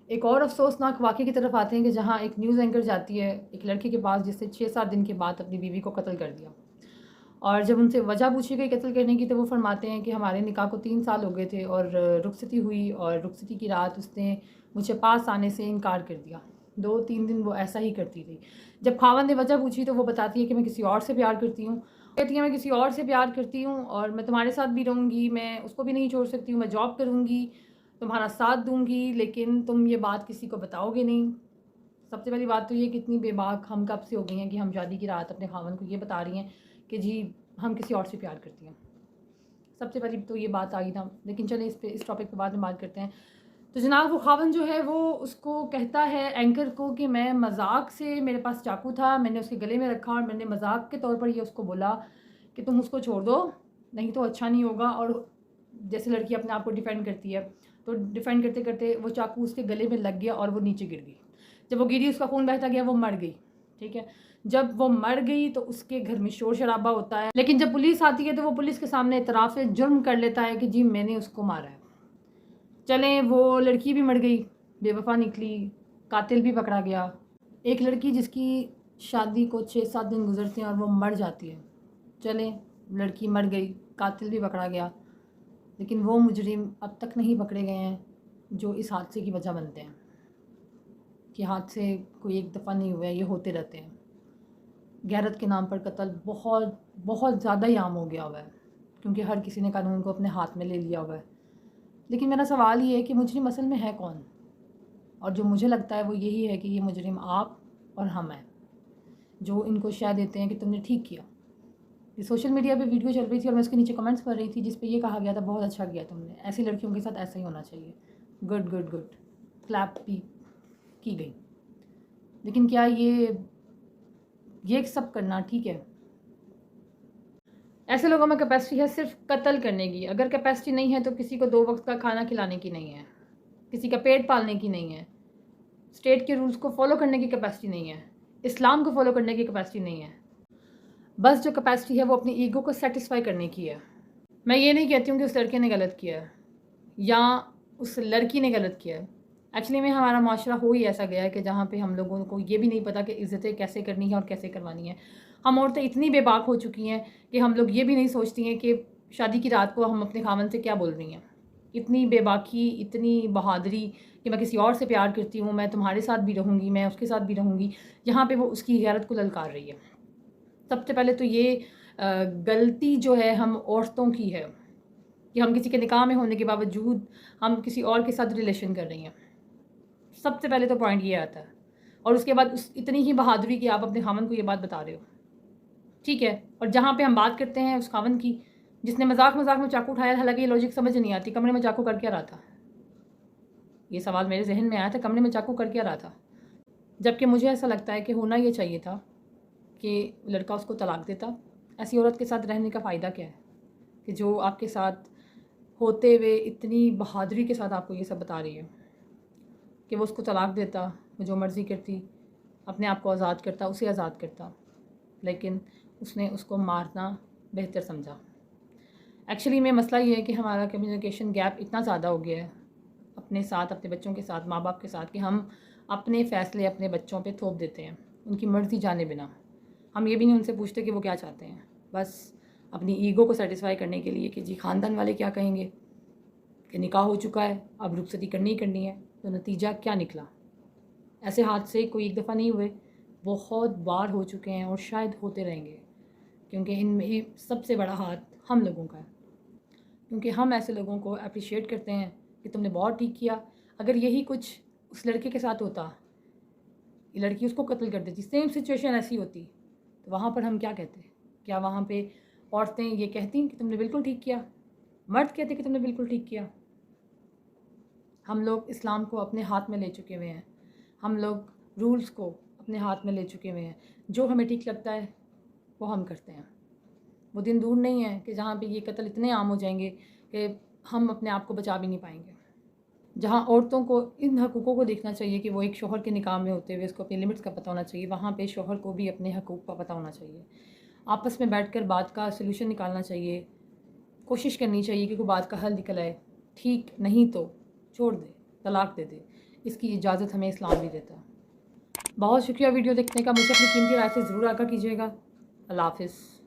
एक और अफ़सोसनाक वाक़ये की तरफ आते हैं कि जहाँ एक न्यूज़ एंकर जाती है एक लड़के के पास जिसने 6-7 दिन के बाद अपनी बीवी को कत्ल कर दिया। और जब उनसे वजह पूछी गई कत्ल करने की तो वो फरमाते हैं कि हमारे निकाह को 3 साल हो गए थे और रुखसती हुई और रुखसती की रात उसने मुझे पास आने से इनकार कर दिया। 2-3 दिन वो ऐसा ही करती रही। जब खावंद ने वजह पूछी तो वो बताती है कि मैं किसी और से प्यार करती हूँ। कहती है मैं किसी और से प्यार करती हूँ और मैं तुम्हारे साथ भी रहूँगी, मैं उसको भी नहीं छोड़ सकती हूँ, मैं जॉब करूँगी, तुम्हारा साथ दूँगी, लेकिन तुम ये बात किसी को बताओगे नहीं। सबसे पहली बात तो ये कितनी बेबाक हम कब से हो गई हैं कि हम शादी की रात अपने खावंद को ये बता रही हैं कि जी हम किसी और से प्यार करती हैं। सबसे पहली तो ये बात आ गई था, लेकिन चलें इस टॉपिक पे बाद में बात करते हैं। तो जनाब वो खावंद जो है वो उसको कहता है एंकर को कि मैं मजाक से, मेरे पास चाकू था, मैंने उसके गले में रखा और मैंने मजाक के तौर पर ये उसको बोला कि तुम उसको छोड़ दो, नहीं तो अच्छा नहीं होगा। और जैसे लड़की अपने आप को डिफेंड करती है तो डिफेंड करते करते वो चाकू उसके गले में लग गया और वो नीचे गिर गई। जब वो गिरी उसका खून बहता गया, वो मर गई। ठीक है, जब वो मर गई तो उसके घर में शोर शराबा होता है, लेकिन जब पुलिस आती है तो वो पुलिस के सामने इतराफ़ जुर्म कर लेता है कि जी मैंने उसको मारा है। चलें वो लड़की भी मर गई, बेवफा निकली, कातिल भी पकड़ा गया। एक लड़की जिसकी शादी को 6-7 दिन गुजरते हैं और वो मर जाती है। चलें लड़की मर गई, कातिल भी पकड़ा गया, लेकिन वो मुजरिम अब तक नहीं पकड़े गए हैं जो इस हादसे की वजह बनते हैं। कि हादसे कोई एक दफ़ा नहीं हुआ है, ये होते रहते हैं। गैरत के नाम पर कत्ल बहुत बहुत ज़्यादा ही आम हो गया हुआ है, क्योंकि हर किसी ने कानून को अपने हाथ में ले लिया हुआ है। लेकिन मेरा सवाल ये है कि मुजरिम असल में है कौन? और जो मुझे लगता है वो यही है कि ये मुजरिम आप और हम हैं, जो इनको शय देते हैं कि तुमने ठीक किया। ये सोशल मीडिया पे वीडियो चल रही थी और मैं उसके नीचे कमेंट्स पढ़ रही थी जिस पे ये कहा गया था बहुत अच्छा किया तुमने, ऐसी लड़कियों के साथ ऐसा ही होना चाहिए, गुड गुड गुड, क्लैप भी की गई। लेकिन क्या ये सब करना ठीक है? ऐसे लोगों में कैपेसिटी है सिर्फ कत्ल करने की। अगर कैपेसिटी नहीं है तो किसी को 2 वक्त का खाना खिलाने की नहीं है, किसी का पेट पालने की नहीं है, स्टेट के रूल्स को फॉलो करने की कैपेसिटी नहीं है, इस्लाम को फॉलो करने की कैपेसिटी नहीं है। बस जो कैपेसिटी है वो अपनी ईगो को सेटिस्फाई करने की है। मैं ये नहीं कहती हूँ कि उस लड़के ने गलत किया है या उस लड़की ने गलत किया है। एक्चुअली में हमारा माशरा हो ही ऐसा गया है कि जहाँ पे हम लोगों को ये भी नहीं पता कि इज़्ज़तें कैसे करनी है और कैसे करवानी है। हम औरतें इतनी बेबाक हो चुकी हैं कि हम लोग ये भी नहीं सोचती हैं कि शादी की रात को हम अपने खामन से क्या बोल रही हैं। इतनी बेबाकी, इतनी बहादुरी कि मैं किसी और से प्यार करती हूँ, मैं तुम्हारे साथ भी रहूँगी, मैं उसके साथ भी रहूँगी, जहाँ पे वो उसकी गैरत को ललकार रही है। सबसे पहले तो ये गलती जो है हम औरतों की है कि हम किसी के निकाह में होने के बावजूद हम किसी और के साथ रिलेशन कर रही हैं। सबसे पहले तो पॉइंट ये आता है, और उसके बाद उस इतनी ही बहादुरी कि आप अपने खामन को ये बात बता रहे हो। ठीक है, और जहाँ पे हम बात करते हैं उस खामन की जिसने मजाक मजाक में चाकू उठाया, हालांकि ये लॉजिक समझ नहीं आती, कमरे में चाकू कर क्या रहा था? ये सवाल मेरे जहन में आया था, कमरे में चाकू कर क्या रहा था? जबकि मुझे ऐसा लगता है कि होना ये चाहिए था कि लड़का उसको तलाक देता। ऐसी औरत के साथ रहने का फ़ायदा क्या है कि जो आपके साथ होते हुए इतनी बहादुरी के साथ आपको ये सब बता रही है कि वो उसको तलाक देता, वो जो मर्ज़ी करती, अपने आप को आज़ाद करता, उसे आज़ाद करता, लेकिन उसने उसको मारना बेहतर समझा। एक्चुअली में मसला ये है कि हमारा कम्युनिकेशन गैप इतना ज़्यादा हो गया है अपने साथ, अपने बच्चों के साथ, माँ बाप के साथ, कि हम अपने फ़ैसले अपने बच्चों पे थोप देते हैं उनकी मर्ज़ी जाने बिना। हम ये भी नहीं उनसे पूछते कि वो क्या चाहते हैं, बस अपनी ईगो को सेटिस्फाई करने के लिए कि जी ख़ानदान वाले क्या कहेंगे, कि निकाह हो चुका है अब रुखसती करनी ही करनी है। तो नतीजा क्या निकला? ऐसे हादसे कोई एक दफ़ा नहीं हुए, बहुत बार हो चुके हैं और शायद होते रहेंगे, क्योंकि इनमें सबसे बड़ा हाथ हम लोगों का है, क्योंकि हम ऐसे लोगों को अप्रिशिएट करते हैं कि तुमने बहुत ठीक किया। अगर यही कुछ उस लड़के के साथ होता, ये लड़की उसको कत्ल कर देती, सेम सिचुएशन ऐसी होती, तो वहाँ पर हम क्या कहते? क्या वहाँ पे औरतें ये कहती कि तुमने बिल्कुल ठीक किया? मर्द कहते कि तुमने बिल्कुल ठीक किया? हम लोग इस्लाम को अपने हाथ में ले चुके हुए हैं, हम लोग रूल्स को अपने हाथ में ले चुके हुए हैं। जो हमें ठीक लगता है वो हम करते हैं। वो दिन दूर नहीं है कि जहाँ पे ये कत्ल इतने आम हो जाएंगे कि हम अपने आप को बचा भी नहीं पाएंगे। जहाँ औरतों को इन हकूक़ों को देखना चाहिए कि वो एक शौहर के निकाह में होते हुए उसको अपनी लिमिट्स का पता होना चाहिए, वहाँ पे शौहर को भी अपने हकूक़ का पता होना चाहिए। आपस में बैठकर बात का सलूशन निकालना चाहिए, कोशिश करनी चाहिए कि कोई बात का हल निकल आए। ठीक नहीं तो छोड़ दे, तलाक दे दे। इसकी इजाज़त हमें इस्लाम नहीं देता। बहुत शुक्रिया वीडियो देखने का। मुझे अपनी कीमती राय से ज़रूर आगाह कीजिएगा। अल्लाह हाफ़िज़।